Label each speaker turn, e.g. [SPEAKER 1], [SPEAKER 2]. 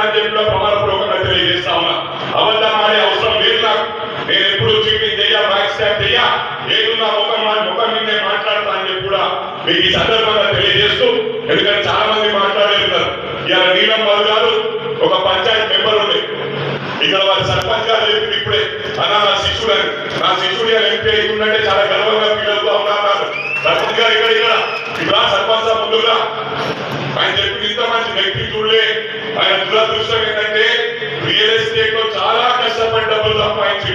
[SPEAKER 1] అని చెప్పి ప్రమాణపూర్వకంగా తెలియజేస్తా ఉన్నా. అబద్ధం ఆడే అవసరం లేదు నాకు. నేను ఎప్పుడు చీటింగ్ చెయ్యా, బ్యాక్ స్టాప్ చెయ్యా, ఏదున్నా ముఖం నిన్నే మాట్లాడతా అని చెప్పి కూడా మీకు ఈ సందర్భంగా తెలియజేస్తూ, ఎందుకంటే చాలా మంది మాట్లాడేస్తున్నారు. ఇలా నీలం మధు గారు ఒక పంచాయతీ మెంబర్ ఉంది, ఇక్కడ వారి సర్పంచ్ గారు చెప్పింది ఇప్పుడే, అన్నా నా శిష్యుడని, నా శిష్యుడు ఎంపీ అవుతుందంటే చాలా గర్వంగా ఫీల్ అవుతూ ఉన్నారు. సర్పంచ్ గారు ఇక్కడ సర్పంచ్ ముందుగా ఆయన చెప్పి ఇంత మంచి వ్యక్తి చూడలే. ఆయన దురదృష్టం ఏంటంటే రియల్ ఎస్టేట్ లో చాలా కష్టపడి డబ్బులు సంపాదించిండు.